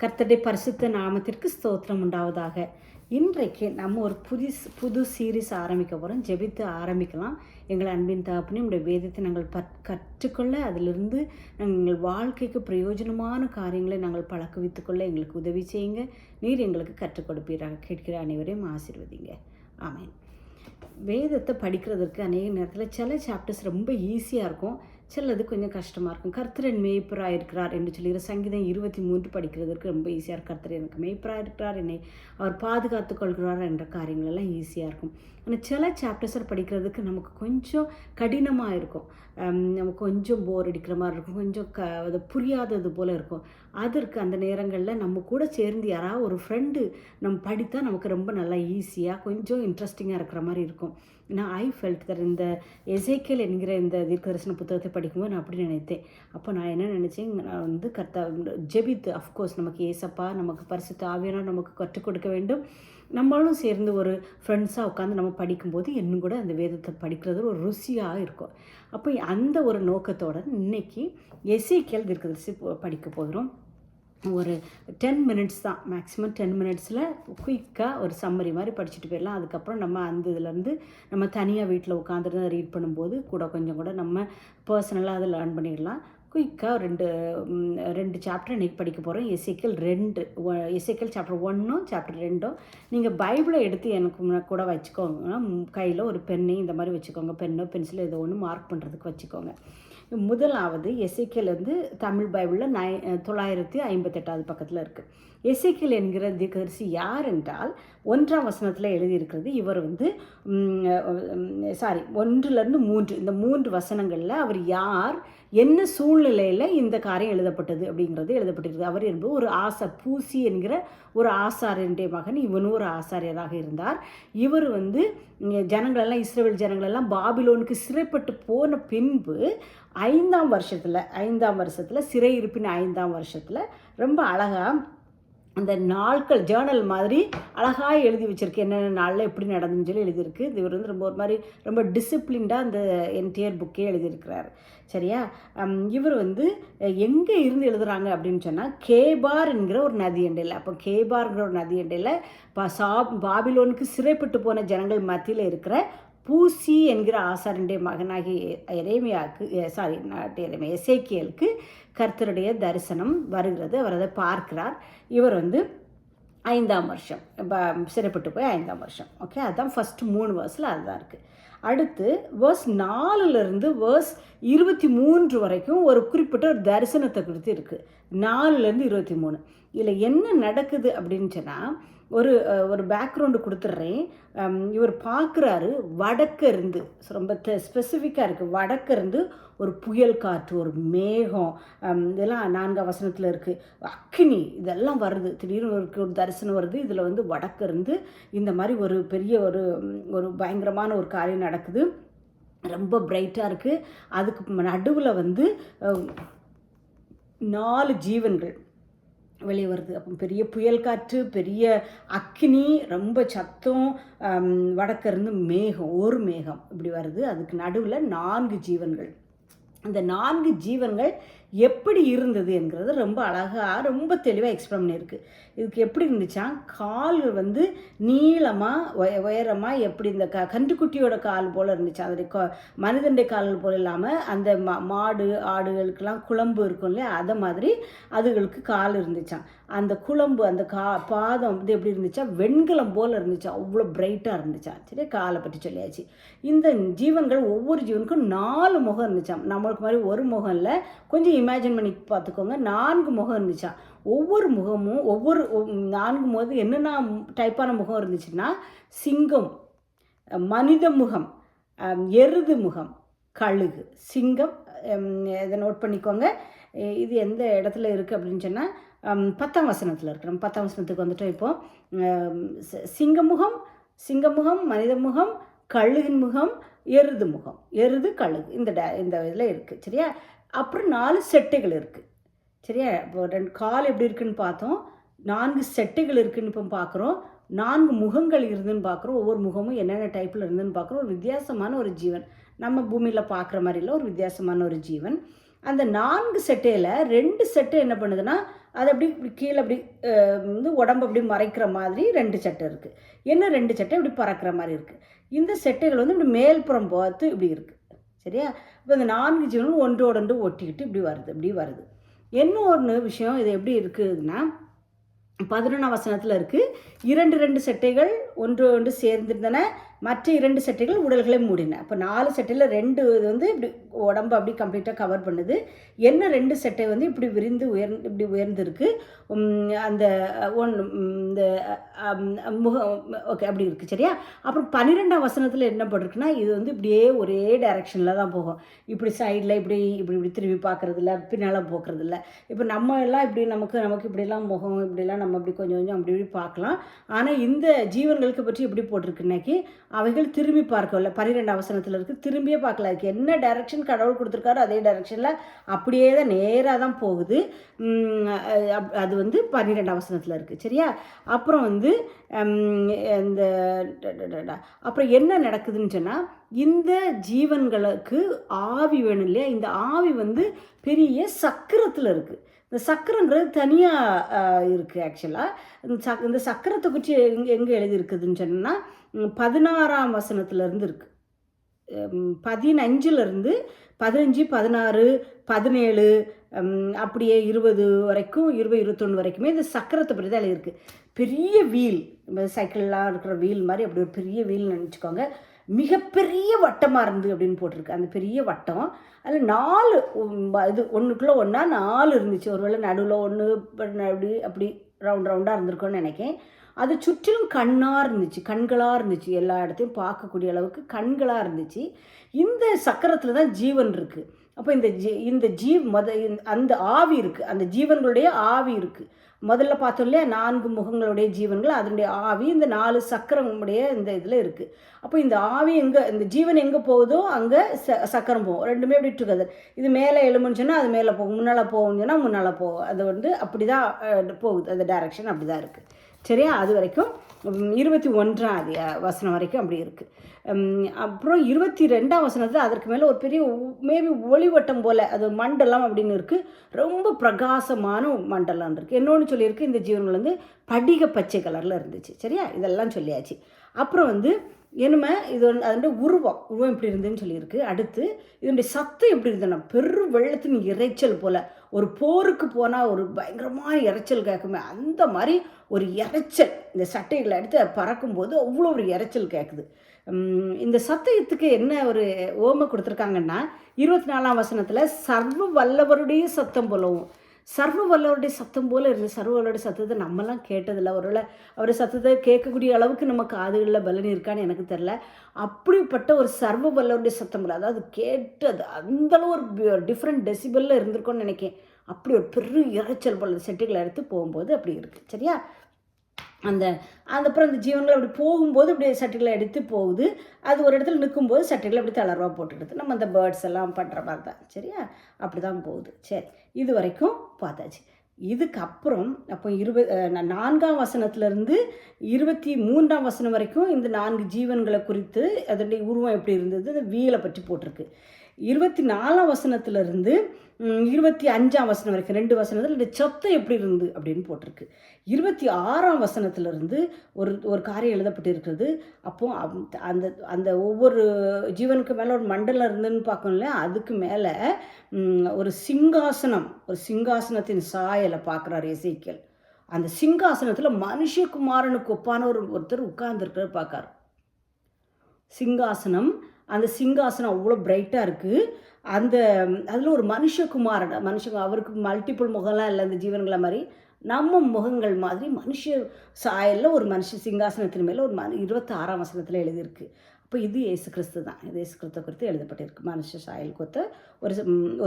கர்த்தருடைய பரிசுத்த நாமத்திற்கு ஸ்தோத்திரம் உண்டாவதாக. இன்றைக்கு நம்ம ஒரு புது சீரீஸ் ஆரம்பிக்க போகிறோம். ஜெபித்து ஆரம்பிக்கலாம். எங்கள் அன்பின் தகப்பனே, உங்களுடைய வேதத்தை நாங்கள் கற்றுக்கொள்ள, அதிலிருந்து எங்கள் வாழ்க்கைக்கு பிரயோஜனமான காரியங்களை நாங்கள் பழக்கவித்துக்கொள்ள எங்களுக்கு உதவி செய்யுங்க. நீர் எங்களுக்கு கற்றுக் கொடுப்பீராக. கேட்கிற அனைவரையும் ஆசீர்வதிங்க. ஆமென். வேதத்தை படிக்கிறதுக்கு அநேக நேரத்தில் சில சாப்டர்ஸ் ரொம்ப ஈஸியாக இருக்கும், சிலது கொஞ்சம் கஷ்டமாக இருக்கும். கர்த்தர் என் மேய்ப்பராக இருக்கிறார் என்று சொல்லிடுற சங்கீதம் 23 படிக்கிறதுக்கு ரொம்ப ஈஸியாக இருக்கும். கர்த்தர் எனக்கு மேய்ப்பராக இருக்கிறார், என்னை அவர் பாதுகாத்து கொள்கிறார் என்ற காரியங்கள் எல்லாம் ஈஸியாக இருக்கும். ஆனால் சில சாப்டர்ஸை படிக்கிறதுக்கு நமக்கு கொஞ்சம் கடினமாக இருக்கும். நமக்கு கொஞ்சம் போர் அடிக்கிற மாதிரி இருக்கும், கொஞ்சம் அது புரியாதது போல் இருக்கும். அதற்கு அந்த நேரங்களில் நம்ம கூட சேர்ந்து யாராவது ஒரு ஃப்ரெண்டு நம்ம படித்தா நமக்கு ரொம்ப நல்லா ஈஸியாக கொஞ்சம் இன்ட்ரெஸ்டிங்காக இருக்கிற மாதிரி இருக்கும். நான் ஐ ஃபெல்ட் தர் இந்த எசேக்கியேல் என்கிற இந்த தீர்க்கதரிசன புத்தகத்தை படிக்கும்போது நான் அப்படி நினைத்தேன். அப்போ நான் என்ன நினச்சேன், நான் ஜெபித்து, அஃப்கோர்ஸ் நமக்கு ஏசப்பா, நமக்கு பரிசுத்த ஆவியானவர் நமக்கு கற்றுக் கொடுக்க வேண்டும். நம்மளும் சேர்ந்து ஒரு ஃப்ரெண்ட்ஸாக உட்காந்து நம்ம படிக்கும்போது இன்னும் கூட அந்த வேதத்தை படிக்கிறது ஒரு ருசியாக இருக்கும். அப்போ அந்த ஒரு நோக்கத்தோடு இன்னைக்கு எசேக்கியேல் தீர்க்கதரிசி படிக்க போகிறோம். ஒரு 10 மினிட்ஸ் தான், மேக்ஸிமம் 10 மினிட்ஸில் குயிக்காக ஒரு சம்மரி மாதிரி படிச்சுட்டு போயிடலாம். அதுக்கப்புறம் நம்ம அந்த இதுலேருந்து நம்ம தனியாக வீட்டில் உட்காந்துருந்து அதை ரீட் பண்ணும்போது கொஞ்சம் கூட நம்ம பர்சனலாக அதை லேர்ன் பண்ணிடலாம். குயிக்காக ரெண்டு சாப்டர் இன்றைக்கி படிக்க போகிறோம். எசேக்கியேல் சாப்டர் 1 சாப்டர் 2. நீங்கள் பைபிளை எடுத்து எனக்கு கூட வச்சுக்கோங்க. கையில் ஒரு பென்னு இந்த மாதிரி வச்சுக்கோங்க, பென்னோ பென்சிலோ ஏதோ ஒன்று மார்க் பண்ணுறதுக்கு வச்சுக்கோங்க. முதலாவது எசேக்கியேல் தமிழ் பைபிளில் 958 பக்கத்தில் இருக்குது. எசேக்கியேல் என்கிற தீர்க்கதரிசி யார் என்றால் 1ஆம் வசனத்தில் எழுதியிருக்கிறது. இவர் 1-3 இந்த 3 வசனங்களில் அவர் யார், என்ன சூழ்நிலையில் இந்த காரியம் எழுதப்பட்டது அப்படிங்கிறது எழுதப்பட்டிருக்கு. அவர் என்பது ஒரு பூசி என்கிற ஒரு ஆசாரியனுடைய மகன். இவனும் ஒரு ஆசாரியராக இருந்தார். இவர் ஜனங்களெல்லாம், இஸ்ரவேல் ஜனங்களெல்லாம் பாபிலோனுக்கு சிறைப்பட்டு போன பின்பு 5ஆம் வருஷத்தில் சிறையிருப்பின் 5ஆம் வருஷத்தில் ரொம்ப அழகாக அந்த நாட்கள் ஜேர்னல் மாதிரி அழகாக எழுதி வச்சுருக்கு. என்னென்ன நாளில் எப்படி நடந்துன்னு சொல்லி எழுதியிருக்கு. இவர் ரொம்ப ஒரு மாதிரி ரொம்ப டிசிப்ளின்டாக அந்த என்டையர் புக்கே எழுதியிருக்கிறார். சரியா? இவர் எங்கே இருந்து எழுதுகிறாங்க அப்படின்னு சொன்னால், கேபார் என்கிற ஒரு நதி எண்டையில். அப்போ கேபார்ங்கிற ஒரு நதி எண்டையில் பாபிலோனுக்கு சிறைப்பட்டு போன ஜனங்கள் மத்தியில் இருக்கிற பூசி என்கிற ஆசாரனுடைய மகனாகிய எசேக்கியேலுக்கு கர்த்தருடைய தரிசனம் வருகிறது. அவர் அதை பார்க்கிறார். இவர் 5ஆம் வருஷம் சிறைப்பட்டு போய் 5ஆம் வருஷம். ஓகே, அதுதான் ஃபஸ்ட்டு 3 வேர்ஸில் அதுதான் இருக்குது. அடுத்து வேர்ஸ் 4லேருந்து வேர்ஸ் 23 வரைக்கும் ஒரு குறிப்பிட்ட ஒரு தரிசனத்தை குறித்து இருக்குது. 4லேருந்து 23 இதில் என்ன நடக்குது அப்படின்னு சொன்னால், ஒரு பேக்ரவுண்டு கொடுத்துட்றேன். இவர் பார்க்குறாரு, வடக்கு இருந்து ரொம்ப ஸ்பெசிஃபிக்காக இருக்குது. வடக்கு இருந்து ஒரு புயல் காற்று, ஒரு மேகம், இதெல்லாம் 4ஆம் வசனத்தில் இருக்குது. அக்கினி இதெல்லாம் வருது. திடீர்னு ஒரு தரிசனம் வருது. இதில் வடக்கு இருந்து இந்த மாதிரி ஒரு பெரிய ஒரு பயங்கரமான ஒரு காரியம் நடக்குது. ரொம்ப பிரைட்டாக இருக்குது. அதுக்கு நடுவில் 4 ஜீவன்கள் வெளியே வருது. அப்போ பெரிய புயல் காற்று, பெரிய அக்கினி, ரொம்ப சத்தம், வடக்கிருந்து ஒரு மேகம் இப்படி வருது. அதுக்கு நடுவில் 4 ஜீவன்கள். அந்த 4 ஜீவன்கள் எப்படி இருந்தது என்கிறது ரொம்ப அழகாக, ரொம்ப தெளிவாக எக்ஸ்பிளைன் பண்ணியிருக்கு. இதுக்கு எப்படி இருந்துச்சா, கால் நீளமாக உயரமாக, எப்படி இந்த கன்றுக்குட்டியோட கால் போல் இருந்துச்சு. அதோடைய மனிதனுடைய கால் போல் இல்லாமல் அந்த மாடு ஆடுகளுக்கெல்லாம் குழம்பு இருக்கும் இல்லையா, அதை மாதிரி அதுகளுக்கு கால் இருந்துச்சான். அந்த குழம்பு, அந்த பாதம் எப்படி இருந்துச்சா, வெண்கலம் போல் இருந்துச்சா, அவ்வளோ பிரைட்டாக இருந்துச்சா. சரி, காலை பற்றி சொல்லியாச்சு. இந்த ஜீவன்கள் ஒவ்வொரு ஜீவனுக்கும் 4 முகம் இருந்துச்சான். நம்மளுக்கு மாதிரி ஒரு முகம் இல்லை, கொஞ்சம் இமேஜின் பண்ணி பார்த்துக்கோங்க. 4 முகம் இருந்துச்சா. ஒவ்வொரு முகமும் 4 முகம் என்னென்ன டைப்பான முகம் இருந்துச்சுன்னா, சிங்கம், மனித முகம், எருது முகம், கழுகு, சிங்கம். இதை நோட் பண்ணிக்கோங்க. இது எந்த இடத்துல இருக்குது அப்படின்னு சொன்னால் 10ஆம் வசனத்தில் இருக்குது. நம்ம 10ஆம் வசனத்துக்கு வந்துட்டோம். இப்போது சிங்கமுகம், மனித முகம், கழுகின் முகம், எருது முகம், எருது, கழுகு, இந்த இதில் இருக்குது. சரியா? அப்புறம் 4 செட்டைகள் இருக்குது. சரியா? இப்போ 2 கால் எப்படி இருக்குதுன்னு பார்த்தோம். 4 செட்டைகள் இருக்குதுன்னு இப்போ பார்க்குறோம். 4 முகங்கள் இருந்துன்னு பார்க்குறோம். ஒவ்வொரு முகமும் என்னென்ன டைப்பில் இருந்துன்னு பார்க்குறோம். ஒரு வித்தியாசமான ஒரு ஜீவன், நம்ம பூமியில் பார்க்குற மாதிரி இல்லை, ஒரு வித்தியாசமான ஒரு ஜீவன். அந்த 4 செட்டையில் 2 செட்டை என்ன பண்ணுதுன்னா அது அப்படி இப்படி கீழே அப்படி வந்து உடம்பு அப்படி மறைக்கிற மாதிரி 2 செட்டை இருக்குது. என்ன 2 செட்டை இப்படி பறக்கிற மாதிரி இருக்குது. இந்த செட்டைகள் வந்து இப்படி மேல்புறம் பார்த்து இப்படி இருக்குது. சரியா? இப்போ இந்த 4 ஜீவனும் ஒன்றோடு ஒட்டிக்கிட்டு இப்படி வருது. என்ன ஒன்று விஷயம் இது எப்படி இருக்குதுன்னா 11ஆம் வசனத்தில் இருக்குது, 2 செட்டைகள் ஒன்று சேர்ந்திருந்தன, மற்ற 2 செட்டைகள் உடல்களை மூடின. அப்போ 4 செட்டையில் 2 இது வந்து இப்படி உடம்பு அப்படி கம்ப்ளீட்டாக கவர் பண்ணுது. என்ன 2 செட்டை வந்து இப்படி விரிந்து இப்படி உயர்ந்துருக்கு. அந்த இந்த முகம் ஓகே அப்படி இருக்குது. சரியா? அப்புறம் 12ஆம் வசனத்தில் என்ன போட்டிருக்குன்னா இது வந்து இப்படியே ஒரே டைரெக்ஷனில் தான் போகும். இப்படி சைடில் இப்படி இப்படி இப்படி திரும்பி பார்க்குறதில்ல, பின்னால் போக்குறதில்ல. இப்போ நம்ம எல்லாம் இப்படி நமக்கு இப்படிலாம் முகம் இப்படிலாம் நம்ம அப்படி கொஞ்சம் கொஞ்சம் அப்படி இப்படி பார்க்கலாம். ஆனால் இந்த ஜீவன்களுக்கு பற்றி எப்படி போட்டிருக்கு இன்னைக்கு, அவைகள் திரும்பி பார்க்கல. 12ஆம் வசனத்தில் இருக்குது, திரும்பியே பார்க்கல. அதுக்கு என்ன டைரக்ஷன் கடவுள் கொடுத்துருக்காரோ அதே டைரக்ஷனில் அப்படியே தான் நேராக தான் போகுது. அது வந்து 12ஆம் வசனத்தில் இருக்குது. சரியா? அப்புறம் வந்து இந்த அப்புறம் என்ன நடக்குதுன்னு சொன்னால் இந்த ஜீவன்களுக்கு ஆவி வேணும் இல்லையா? இந்த ஆவி வந்து பெரிய சக்கரத்தில் இருக்குது. இந்த சக்கரங்கிறது தனியாக இருக்குது. ஆக்சுவலாக இந்த சக்கரத்தை குறித்து எங்கே எழுதியிருக்குதுன்னு சொன்னால் 16ஆம் வசனத்துலேருந்து இருக்குது. 15 16 17 அப்படியே 20 வரைக்கும் 21 வரைக்குமே இந்த சக்கரத்தை பற்றி தான் எழுதியிருக்கு. பெரிய வீல், சைக்கிள்லாம் இருக்கிற வீல் மாதிரி அப்படி ஒரு பெரிய வீல் நினச்சிக்கோங்க. மிகப்பெரிய வட்டமாக இருந்து அப்படின்னு போட்டிருக்கு. அந்த பெரிய வட்டம் அதில் 4 இது ஒன்றுக்குள்ளே ஒன்றா 4 இருந்துச்சு. ஒருவேளை நடுவில் ஒன்று அப்படி ரவுண்டாக இருந்திருக்கோன்னு நினைக்கிறேன். அது சுற்றிலும் கண்களாக இருந்துச்சு. எல்லா இடத்தையும் பார்க்கக்கூடிய அளவுக்கு கண்களாக இருந்துச்சு. இந்த சக்கரத்தில் தான் ஜீவன் இருக்குது. அப்போ இந்த அந்த ஆவி இருக்குது, அந்த ஜீவன்களுடைய ஆவி இருக்குது. முதல்ல பார்த்தோம் இல்லையா, 4 முகங்களுடைய ஜீவன்கள், அதனுடைய ஆவி இந்த 4 சக்கரமுடைய இந்த இதில் இருக்குது. அப்போ இந்த ஆவி இந்த ஜீவன் எங்கே போகுதோ அங்கே சக்கரம் போகும். ரெண்டுமே இப்படி டுகெதர். இது மேலே எழுமுன்னு சொன்னால் அது மேலே போகும், முன்னால் போகும்னு சொன்னால் முன்னால் போகும். அது வந்து அப்படி தான் போகுது, அந்த டைரக்ஷன் அப்படி தான் இருக்குது. சரியா? அது வரைக்கும் 21ஆம் வசனம் வரைக்கும் அப்படி இருக்குது. அப்புறம் 22ஆம் வசனத்தில் அதற்கு மேலே ஒரு பெரிய மேபி ஒளிவட்டம் போல் அது மண்டலம் அப்படின்னு இருக்குது. ரொம்ப பிரகாசமான மண்டலம் இருக்குது. என்னொன்று சொல்லியிருக்கு, இந்த ஜீவன்கள் வந்து படிக பச்சை கலரில் இருந்துச்சு. சரியா? இதெல்லாம் சொல்லியாச்சு. அப்புறம் வந்து என்னமே இது அதனுடைய உருவம் எப்படி இருந்துன்னு சொல்லியிருக்கு. அடுத்து இதனுடைய சத்தம் எப்படி இருந்ததுன்னா பெரும் வெள்ளத்தின் இறைச்சல் போல், ஒரு போருக்கு போனால் ஒரு பயங்கரமான இறைச்சல் கேட்குமே அந்த மாதிரி ஒரு இறைச்சல். இந்த சட்டைகளை எடுத்து பறக்கும்போது அவ்வளோ ஒரு இறைச்சல் கேட்குது. இந்த சத்தத்துக்கு என்ன ஒரு ஓமை கொடுத்துருக்காங்கன்னா 24ஆம் வசனத்தில் சர்வ வல்லவருடைய சத்தம் போலவும், சர்வ வல்லவருடைய சத்தம் போல் இருந்து சர்வ வல்லவருடைய சத்தத்தை நம்மலாம் கேட்டதில்லை. ஒருவேளை அவருடைய சத்தத்தை கேட்கக்கூடிய அளவுக்கு நம்ம காதுகளில் பலன் இருக்கான்னு எனக்கு தெரில. அப்படிப்பட்ட ஒரு சர்வ வல்லவருடைய சத்தம் போல், அதாவது கேட்டு அது அந்தளவு ஒரு டிஃப்ரெண்ட் டெசிபலில் இருந்திருக்கோன்னு நினைக்கிறேன். அப்படி ஒரு பெரிய இறைச்சல் போல் செட்டுகளை எடுத்து போகும்போது அப்படி இருக்குது. சரியா? அப்புறம் அந்த ஜீவன்கள் அப்படி போகும்போது அப்படியே சட்டைகளை எடுத்து போகுது. அது ஒரு இடத்துல நிற்கும்போது சட்டைகளை அப்படி தளர்வாக போட்டுடுது. நம்ம அந்த பேர்ட்ஸ் எல்லாம் பண்ணுற மாதிரி தான். சரியா? அப்படி தான் போகுது. சரி, இது வரைக்கும் பார்த்தாச்சு. இதுக்கப்புறம் அப்போ 4ஆம் வசனத்துலேருந்து 23ஆம் வசனம் வரைக்கும் இந்த 4 ஜீவன்களை குறித்து அதனுடைய உருவம் எப்படி இருந்தது, அந்த வீலை பற்றி போட்டிருக்கு. 24ஆம் வசனத்துலேருந்து 25ஆம் வசனம் வரைக்கும் 2 வசனத்தில் இந்த சத்தம் எப்படி இருந்து அப்படின்னு போட்டிருக்கு. 26ஆம் வசனத்திலிருந்து ஒரு காரியம் எழுதப்பட்டு இருக்கிறது. அப்போது அந்த ஒவ்வொரு ஜீவனுக்கு மேலே ஒரு மண்டலம் இருந்துன்னு பார்க்கணும் இல்லையா, அதுக்கு மேலே ஒரு சிங்காசனத்தின் சாயலை பார்க்குறாரு எசேக்கியேல். அந்த சிங்காசனத்தில் மனுஷகுமாரனுக்கு ஒப்பான ஒருத்தர் உட்கார்ந்துருக்கிற பார்க்காரு. அந்த சிங்காசனம் அவ்வளோ பிரைட்டாக இருக்குது. அதில் ஒரு மனுஷன் அவருக்கு மல்டிபிள் முகம்லாம் இல்லை, அந்த ஜீவன்களை மாதிரி நம்ம முகங்கள் மாதிரி மனுஷ சாயலில் ஒரு சிங்காசனத்தின் மேலே ஒரு 26ஆம் வசனத்தில் எழுதியிருக்கு. அப்போ இது இயேசு கிறிஸ்து தான். இது இயேசு கிறிஸ்துவை குறித்து எழுதப்பட்டிருக்கு. மனுஷ சாயலுக்கு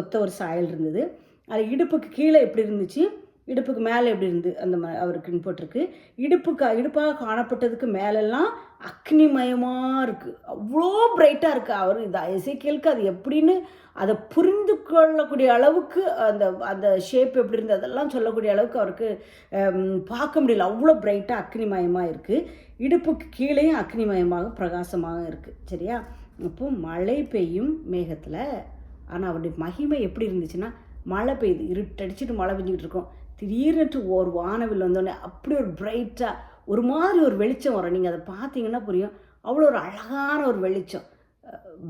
ஒத்த ஒரு சாயல் இருந்தது. அது இடுப்புக்கு கீழே எப்படி இருந்துச்சு, இடுப்புக்கு மேலே எப்படி இருந்து அந்த அவருக்கு போட்டிருக்கு. இடுப்பாக காணப்பட்டதுக்கு மேலெல்லாம் அக்னிமயமாக இருக்குது. அவ்வளோ பிரைட்டாக இருக்குது. எசேக்கியேலுக்கு அது எப்படின்னு அதை புரிந்து கொள்ளக்கூடிய அளவுக்கு அந்த ஷேப் எப்படி இருந்து அதெல்லாம் சொல்லக்கூடிய அளவுக்கு அவருக்கு பார்க்க முடியல. அவ்வளோ பிரைட்டாக அக்னிமயமாக இருக்குது. இடுப்புக்கு கீழேயும் அக்னிமயமாக பிரகாசமாக இருக்குது. சரியா? அப்போ மழை பெய்யும் மேகத்தில் ஆனால் அவருடைய மகிமை எப்படி இருந்துச்சுன்னா, மழை பெய்யுது, இருட்டடிச்சிட்டு மழை பெஞ்சிக்கிட்டு இருக்கும், திடீர்னுட்டு ஒரு வானவில் வந்தோடனே அப்படி ஒரு பிரைட்டாக ஒரு மாதிரி ஒரு வெளிச்சம் வரும். நீங்கள் அதை பார்த்தீங்கன்னா புரியும். அவ்வளோ ஒரு அழகான ஒரு வெளிச்சம்,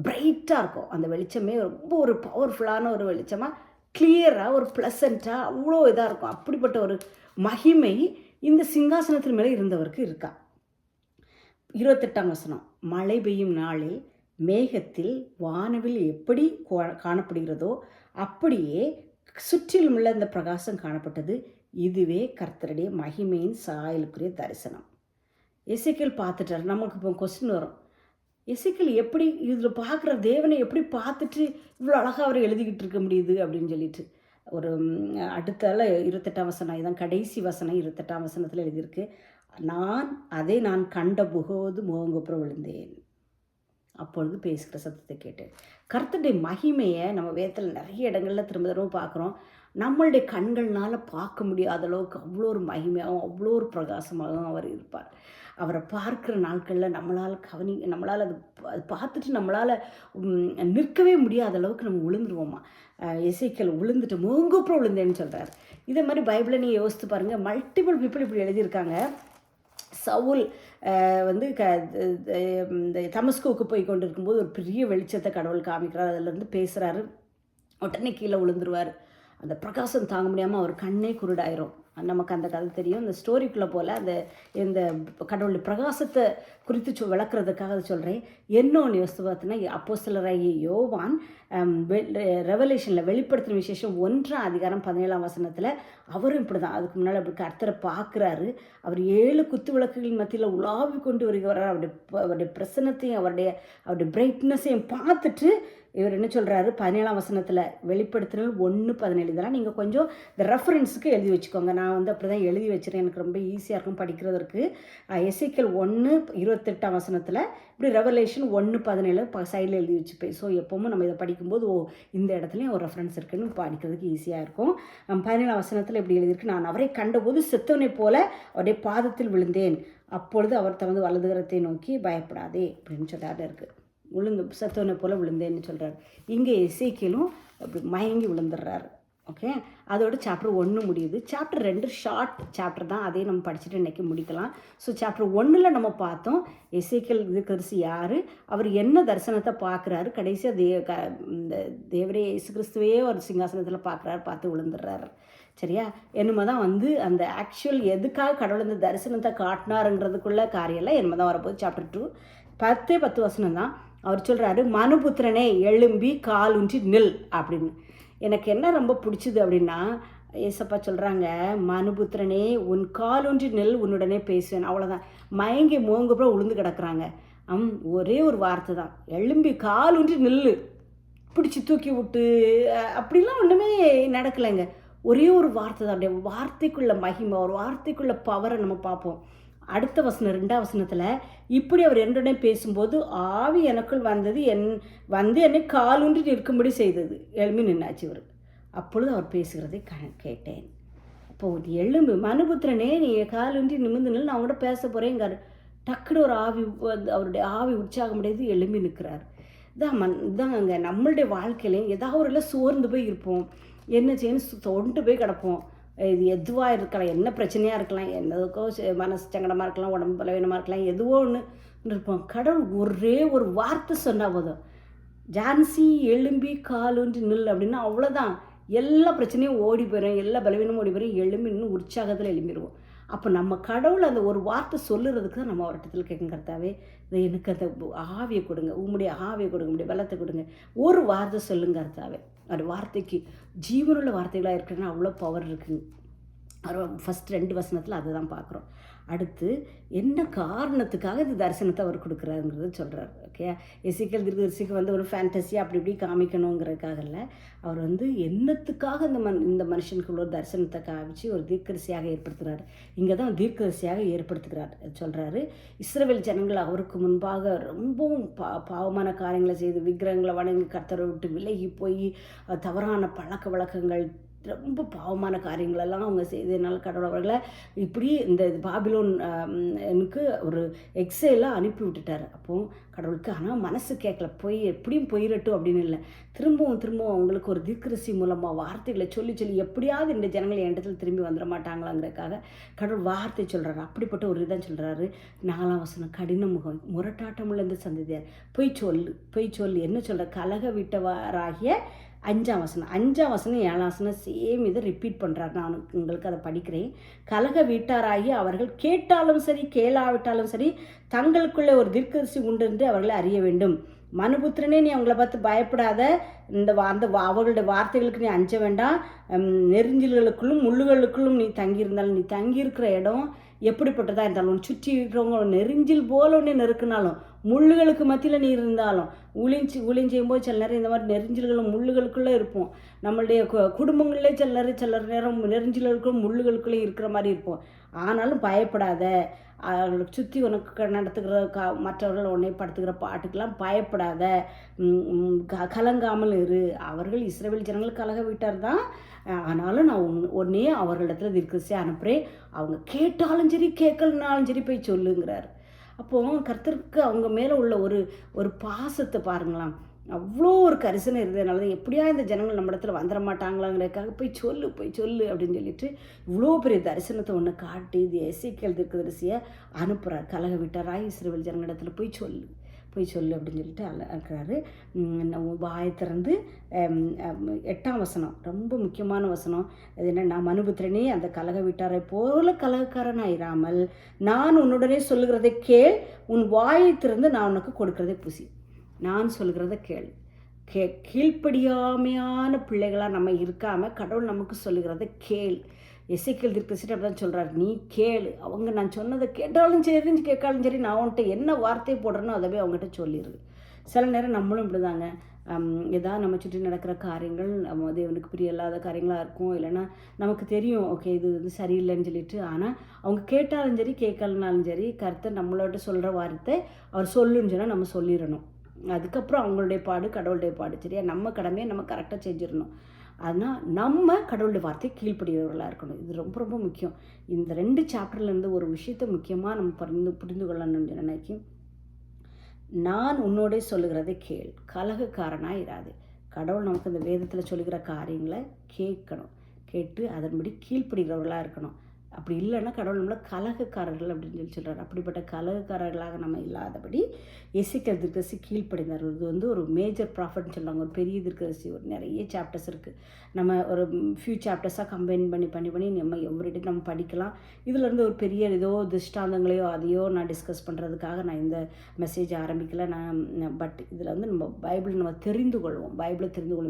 பிரைட்டாக இருக்கும். அந்த வெளிச்சமே ரொம்ப ஒரு பவர்ஃபுல்லான ஒரு வெளிச்சமாக, கிளியராக, ஒரு ப்ளசண்ட்டாக, அவ்வளோ இதாக இருக்கும். அப்படிப்பட்ட ஒரு மகிமை இந்த சிங்காசனத்தின் மேலே இருந்தவருக்கு இருக்கா. 28ஆம் வசனம், மழை பெய்யும் நாளில் மேகத்தில் வானவில் எப்படி காணப்படுகிறதோ அப்படியே சுற்றிலும் உள்ள இந்த பிரகாசம் காணப்பட்டது. இதுவே கர்த்தருடைய மகிமையின் சாயலுக்குரிய தரிசனம். எசேக்கியேல் பார்த்துட்டார். நமக்கு இப்போ கொஸ்டின் வரும், எசேக்கியேல் எப்படி இதில் பார்க்குற தேவனை எப்படி பார்த்துட்டு இவ்வளோ அழகாக அவர் எழுதிக்கிட்டு இருக்க முடியுது அப்படின்னு சொல்லிட்டு. ஒரு அடுத்தால 28ஆம் வசனம், இதான் கடைசி வசனம், 28ஆம் வசனத்தில் எழுதியிருக்கு, நான் கண்ட புகோது முகங்குப்புறம் விழுந்தேன், அப்பொழுது பேசுகிற சத்தத்தை கேட்டேன். கர்த்தருடைய மகிமையை நம்ம வேதத்தில் நிறைய இடங்களில் திரும்ப திரும்ப பார்க்குறோம். நம்மளுடைய கண்கள்னால் பார்க்க முடியாத அளவுக்கு அவ்வளோ ஒரு மகிமையாகவும் அவ்வளோ ஒரு பிரகாசமாகவும் அவர் இருப்பார். அவரை பார்க்குற நாட்களில் நம்மளால் அது பார்த்துட்டு நம்மளால் நிற்கவே முடியாத அளவுக்கு நம்ம விழுந்துருவோமா. எசேக்கியேல் விழுந்துட்டு முகங்குப்புறம் விழுந்தேன்னு சொல்கிறார். இதே மாதிரி பைபிளை நீங்கள் யோசித்து பாருங்கள். மல்டிபிள் பீப்புள் இப்படி எழுதியிருக்காங்க. சவுல் வந்து இந்த தமஸ்குவுக்கு போய் கொண்டு இருக்கும்போது ஒரு பெரிய வெளிச்சத்தை கடவுள் காமிக்கிறார். அதிலேருந்து பேசுகிறாரு, உடனே கீழே விழுந்துருவார். அந்த பிரகாசம் தாங்க முடியாமல் அவர் கண்ணே குருடாயிரும். நமக்கு அந்த கதை தெரியும். இந்த ஸ்டோரிக்குள்ளே போல் இந்த கடவுளுடைய பிரகாசத்தை குறித்து விளக்குறதுக்காக அதை சொல்கிறேன். இன்னொன்று யோசித்து பார்த்தீங்கன்னா, அப்போஸ்தலராகிய யோவான் ரெவலேஷனில் வெளிப்படுத்தின விசேஷம் 1ஆம் அதிகாரம் 17ஆம் வசனத்தில் அவரும் இப்படி தான். அதுக்கு முன்னால் அப்படி கர்த்தரை பார்க்குறாரு. அவர் 7 குத்து விளக்குகளின் மத்தியில் உலாவி கொண்டு வருகிறார். அவருடைய பிரசன்னத்தையும் அவருடைய பிரைட்னஸையும் பார்த்துட்டு இவர் என்ன சொல்கிறாரு, 17ஆம் வசனத்தில் வெளிப்படுத்தினல் 1:17. இதெல்லாம் நீங்கள் கொஞ்சம் இந்த ரெஃபரன்ஸுக்கு எழுதி வச்சுக்கோங்க. நான் அப்படி தான் எழுதி வச்சுருக்கேன், எனக்கு ரொம்ப ஈஸியாக இருக்கும் படிக்கிறதுக்கு. எசேக்கியேல் 1:28ஆம் வசனத்தில், இப்படி ரெவலேஷன் 1:17 சைடில் எழுதி வச்சுப்பேன். ஸோ எப்போவும் நம்ம இதை படிக்கும்போது இந்த இடத்துலையும் ஒரு ரெஃபரன்ஸ் இருக்குன்னு படிக்கிறதுக்கு ஈஸியாக இருக்கும். 17ஆம் வசனத்தில் இப்படி எழுதியிருக்கு, நான் அவரை கண்டபோது செத்தவனை போல அவருடைய பாதத்தில் விழுந்தேன், அப்பொழுது அவர் தமது வலதுகரத்தை நோக்கி பயப்படாதே அப்படின்னு சொல்கிறாரு இருக்குது. சத்தவனை போல் விழுந்தேன்னு சொல்கிறார். இங்கே எசேக்கியேலும் அப்படி மயங்கி விழுந்துடுறாரு. ஓகே, அதோட சாப்டர் 1 முடியுது. சாப்டர் 2 ஷார்ட் சாப்டர் தான், அதையும் நம்ம படிச்சுட்டு இன்றைக்கி முடிக்கலாம். ஸோ சாப்டர் 1 நம்ம பார்த்தோம் எசேக்கியேல் தீர்க்கதரிசி யார், அவர் என்ன தரிசனத்தை பார்க்குறாரு, கடைசியாக இந்த தேவரே இயேசு கிறிஸ்துவே ஒரு சிங்காசனத்தில் பார்த்து விழுந்துடுறாரு. சரியா, என்னமோ தான் அந்த ஆக்சுவல் எதுக்காக கடவுள் இந்த தரிசனத்தை காட்டினாருங்கிறதுக்குள்ள காரியம்லாம் என்னமோ தான் வரப்போகுது. சாப்டர் 2 10 வசனம் தான். அவர் சொல்கிறாரு, மனுபுத்திரனே எழும்பி கால் ஊன்றி நில் அப்படின்னு. எனக்கு என்ன ரொம்ப பிடிச்சிது அப்படின்னா, ஏசப்பா சொல்கிறாங்க, மனுபுத்திரனே உன் கால் ஊன்றி நெல், உன்னுடனே பேசுவேன். அவ்வளோதான். மயங்கி மோங்கப்புறம் உளுந்து கிடக்குறாங்க. ஒரே ஒரு வார்த்தை தான், எழும்பி கால் ஊன்றி நெல், பிடிச்சி தூக்கி விட்டு அப்படிலாம் ஒன்றுமே நடக்கலைங்க. ஒரே ஒரு வார்த்தை தான். அப்படியே வார்த்தைக்குள்ள மகிமை, ஒரு வார்த்தைக்குள்ள பவரை நம்ம பார்ப்போம். அடுத்த வசனம் 2ஆம் வசனத்தில், இப்படி அவர் என்னுடனே பேசும்போது ஆவி எனக்குள் வந்தது, என்னை காலூன்றி நிற்கும்படி செய்தது, எழும்பி நின்னாச்சு இவர். அப்பொழுது அவர் பேசுகிறதை கேட்டேன். அப்போ எழும்பு மனுபுத்திரனே, நீ காலூன்றி நிமிர்ந்து நின்று நான் அவங்கள்ட்ட பேச போகிறேங்காரு. டக்குனு ஒரு ஆவி அவருடைய ஆவி உற்சாகம் அடைந்து எழும்பி நிற்கிறார். இதாங்க நம்மளுடைய வாழ்க்கையிலையும் ஏதாவது ஒரு இல்லை சோர்ந்து போய் இருப்போம், என்ன செய்யணும் தொண்டு போய் கிடப்போம். இது எதுவாக இருக்கலாம், என்ன பிரச்சனையாக இருக்கலாம், என்னதுக்கோ மனசு சங்கடமாக இருக்கலாம், உடம்பு பலவீனமாக இருக்கலாம், எதுவோ ஒன்று இருப்போம். கடவுள் ஒரே ஒரு வார்த்தை சொன்னால் போதும், ஜான்சி எழும்பி காலூன்றி நில் அப்படின்னா அவ்வளோதான், எல்லா பிரச்சனையும் ஓடி போயிடும், எல்லா பலவீனமும் ஓடி போயிடும், எழும்பி இன்னும் உற்சாகத்தில் எழும்பிடுவோம். அப்போ நம்ம கடவுள் அந்த ஒரு வார்த்தை சொல்லுறதுக்கு தான் நம்ம அவர்கிட்டத்தில் கேட்குங்கிறதாவே, எனக்கு அந்த ஆவியை கொடுங்க, உங்களுடைய ஆவியை கொடுங்க, உங்களுடைய பலத்தை கொடுங்க, ஒரு வார்த்தை சொல்லுங்கிறதாவே. அது வார்த்தைக்கு ஜீவனுள்ள வார்த்தைகளாக இருக்குன்னா அவ்வளோ பவர் இருக்குங்க. ஃபஸ்ட் 2 வசனத்தில் அதை தான் பார்க்குறோம். அடுத்து என்ன காரணத்துக்காக இந்த தரிசனத்தை அவர் கொடுக்குறாருங்கிறது சொல்கிறார். ஓகே, எசேக்கியேல் தீர்க்கதரிசிக்கு ஒரு ஃபேண்டஸியாக அப்படி இப்படி காமிக்கணுங்கிறதுக்காக இல்லை, அவர் என்னத்துக்காக இந்த மனுஷனுக்குள்ள ஒரு தரிசனத்தை காமிச்சு ஒரு தீர்க்கதரிசியாக ஏற்படுத்துகிறார். இங்கே தான் தீர்க்கதரிசியாக ஏற்படுத்துகிறார் சொல்கிறாரு. இஸ்ரவேல் ஜனங்கள் அவருக்கு முன்பாக ரொம்பவும் பாவமான காரியங்களை செய்து விக்கிரகங்களை வணங்கி கர்த்தரை விட்டு விலகி போய் தவறான பழக்க வழக்கங்கள் ரொம்ப பாவமான காரியங்களெல்லாம் அவங்க செய்ததுனால கடவுள் அவர்களை இப்படி இந்த பாபிலோன் எனக்கு ஒரு எக்ஸைலாம் அனுப்பி விட்டுட்டார். அப்போது கடவுளுக்கு ஆனால் மனசு கேட்கல, எப்படியும் போயிடட்டும் அப்படின்னு இல்லை. திரும்பவும் அவங்களுக்கு ஒரு தீர்க்கதரிசி மூலமாக வார்த்தைகளை சொல்லி எப்படியாவது இந்த ஜனங்கள் என் இடத்துல திரும்பி வந்துட மாட்டாங்களாங்கிறதுக்காக கடவுள் வார்த்தை சொல்கிறாரு. அப்படிப்பட்ட ஒரு இதான் சொல்கிறாரு. 4ஆம் வசனம், கடின முகம் முரட்டாட்டம் உள்ள சந்ததியார் பொய் சொல்லு என்ன சொல்கிற, கலக விட்டவராகிய 5ஆம் வசனம் 7ஆம் வசனம் சேம் இதை ரிப்பீட் பண்ணுறாரு. நான் உங்களுக்கு அதை படிக்கிறேன். கலக வீட்டாராகி அவர்கள் கேட்டாலும் சரி கேளாவிட்டாலும் சரி தங்களுக்குள்ளே ஒரு தீர்க்கதரிசி உண்டு என்று அவர்களை அறிய வேண்டும். மனுபுத்திரனே, நீ அவங்கள பார்த்து பயப்படாத, அவர்களுடைய வார்த்தைகளுக்கு நீ அஞ்ச வேண்டாம். நெரிஞ்சில்களுக்குள்ளும் முள்ளுகளுக்குள்ளும் நீ தங்கியிருந்தாலும், நீ தங்கியிருக்கிற இடம் எப்படிப்பட்டதாக இருந்தாலும், சுற்றி இருக்கிறவங்க நெரிஞ்சில் போல ஒன்று நெருக்கினாலும், முள்ளுகளுக்கு மத்தியில் நீ இருந்தாலும், ஊழியம் போது சில நேரம் இந்த மாதிரி நெரிஞ்சில்களும் முள்ளுகளுக்குள்ளே இருப்போம். நம்மளுடைய குடும்பங்களிலே சில நேரம் நெரிஞ்சில்களுக்கும் முள்ளுகளுக்குள்ளே இருக்கிற மாதிரி இருப்போம். ஆனாலும் பயப்படாத. அவர்களுக்கு சுற்றி உனக்கு நடத்துகிற மற்றவர்கள் உன்னை படுத்துகிற பாட்டுக்கெல்லாம் பயப்படாத, கலங்காமல் இரு. அவர்கள் இஸ்ரவேல் ஜனங்கள் கலக விட்டார் தான், ஆனாலும் நான் ஒன்னே அவர்களிடத்துல தீர்க்கதரிசியை அனுப்புகிறேன். அவங்க கேட்டாலும் சரி கேட்கலனாலும் சரி போய் சொல்லுங்கிறார். அப்போது கர்த்தருக்கு அவங்க மேலே உள்ள ஒரு பாசத்தை பாருங்களாம். அவ்வளோ ஒரு கரிசனை இருந்ததுனால தான் எப்படியா இந்த ஜனங்கள் நம்ம இடத்துல வந்துட மாட்டாங்களாங்கிறதுக்காக போய் சொல்லு அப்படின்னு சொல்லிட்டு இவ்வளோ பெரிய தரிசனத்தை ஒன்று காட்டி இது எசேக்கியேல் தீர்க்கதரிசியை அனுப்புகிறார். கலக விட்டாராய் இஸ்ரவேல் ஜனங்களிடத்துல போய் சொல்லு அப்படின்னு சொல்லிட்டு இருக்கிறாரு. வாயை திறந்து 8ஆம் வசனம் ரொம்ப முக்கியமான வசனம். அது என்ன, மனுபுத்திரனே, அந்த கலக வீட்டாரை போல கலகக்காரனாயிராமல் நான் உன்னுடனே சொல்லுகிறதை கேள், உன் வாயை திறந்து நான் உனக்கு கொடுக்கிறதை புசி. நான் சொல்கிறத கீழ்ப்படியாமையான பிள்ளைகளாக நம்ம இருக்காமல் கடவுள் நமக்கு சொல்லுகிறத கேள். எசேக்கியேல் தீர்க்கதரிசி அப்படி தான் சொல்கிறார். நீ கேளு, அவங்க நான் சொன்னதை கேட்டாலும் சரி கேட்காலும் சரி நான் உன்கிட்ட என்ன வார்த்தை போடுறேனோ அதை போய் அவங்ககிட்ட சொல்லிடுது. சில நேரம் நம்மளும் இப்படி தாங்க, ஏதாவது நம்ம சுற்றி நடக்கிற காரியங்கள் தேவனுக்கு பிரியல்லாத காரியங்களாக இருக்கும். இல்லைன்னா நமக்கு தெரியும் ஓகே இது சரியில்லைன்னு சொல்லிட்டு, ஆனால் அவங்க கேட்டாலும் சரி கேட்கலனாலும் சரி கர்த்தர் நம்மளோட சொல்கிற வார்த்தை அவர் சொல்லுன்னு சொன்னால் நம்ம சொல்லிடணும். அதுக்கப்புறம் அவங்களுடைய பாடு கடவுளுடைய பாடு, சரியா? நம்ம கடமையை நம்ம கரெக்டாக செஞ்சிடணும். ஆனால் நம்ம கடவுளுடைய வார்த்தையை கீழ்ப்படுகிறவர்களாக இருக்கணும். இது ரொம்ப ரொம்ப முக்கியம். இந்த 2 சாப்டர்லேருந்து ஒரு விஷயத்தை முக்கியமாக நம்ம புரிந்து கொள்ளணும்னு நினைக்கும். நான் உன்னோட சொல்லுகிறதை கேள், கலகக்காரனாக இராது. கடவுள் நமக்கு இந்த வேதத்தில் சொல்லுகிற காரியங்களை கேட்டு அதன்படி கீழ்ப்படுகிறவர்களாக இருக்கணும். அப்படி இல்லைன்னா கடவுள் நம்மளை கலகக்காரர்கள் அப்படின்னு சொல்கிறார். அப்படிப்பட்ட கலகக்காரர்களாக நம்ம இல்லாதபடி எசேக்கியேல் தீர்க்கதரிசி கீழ்ப்படிந்தார். இது ஒரு மேஜர் ப்ராஃபிட்னு சொல்லுவாங்க. ஒரு பெரிய தீர்க்கதரிசி, ஒரு நிறைய சாப்டர்ஸ் இருக்குது. நம்ம ஒரு ஃபியூ சாப்டர்ஸாக கம்பைன் பண்ணி நம்ம எவ்ரிடே நம்ம படிக்கலாம். இதிலேருந்து ஒரு பெரிய ஏதோ திருஷ்டாந்தங்களையோ அதையோ நான் டிஸ்கஸ் பண்ணுறதுக்காக நான் இந்த மெசேஜ் ஆரம்பிக்கலை. பட் இதில் நம்ம பைபிளை நம்ம தெரிந்து கொள்வோம்.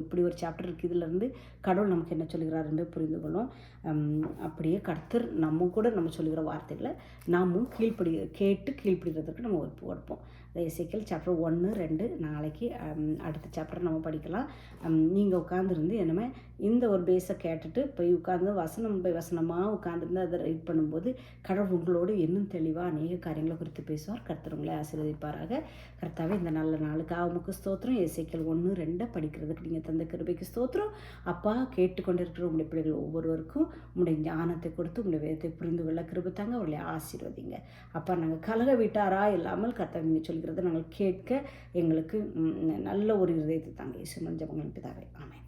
இப்படி ஒரு சாப்டர் இருக்குது, இதிலேருந்து கடவுள் நமக்கு என்ன சொல்லுகிறார் என்று புரிந்து கொள்வோம். அப்படியே கர்த்தர் நம்ம கூட நம்ம சொல்லுகிற வார்த்தைகளை நாமும் கேட்டு கீழ்ப்படுகிறதுக்கு நம்ம ஒப்புக்கொடுப்போம். எசேக்கியேல் சாப்டர் 1, 2 நாளைக்கு அடுத்த சாப்டர் நம்ம படிக்கலாம். நீங்கள் உட்காந்துருந்து என்னமே இந்த ஒரு பேஸை கேட்டுட்டு போய் உட்காந்து வசனமாக உட்காந்துருந்து அதை ரைட் பண்ணும்போது கடவுள் உங்களோடு இன்னும் தெளிவாக அநேக காரியங்களை குறித்து பேசுவார். கர்த்தர் உங்களை ஆசீர்வதிப்பாராக. கர்த்தாவே, இந்த நல்ல நாளுக்காக உமக்கு ஸ்தோத்திரம். எசேக்கியேல் 1, 2 படிக்கிறதுக்கு நீங்கள் தந்த கிருபைக்கு ஸ்தோத்திரம். அப்பா, கேட்டுக்கொண்டிருக்கிற உங்களுடைய பிள்ளைகள் ஒவ்வொருவருக்கும் உங்களுடைய ஞானத்தை கொடுத்து உங்களுடைய வேதத்தை புரிந்து கொள்ள கிருபை தாங்க, அவர்களை ஆசீர்வதிங்க. அப்பா, நாங்கள் கலக விட்டாரா இல்லாமல் கர்த்தர் நீங்கள் சொல்கிறத நாங்கள் கேட்க எங்களுக்கு நல்ல ஒரு இதயத்தை தாங்க. இயேசுவின் ஜெபங்கள் பிதாவே, ஆமென்.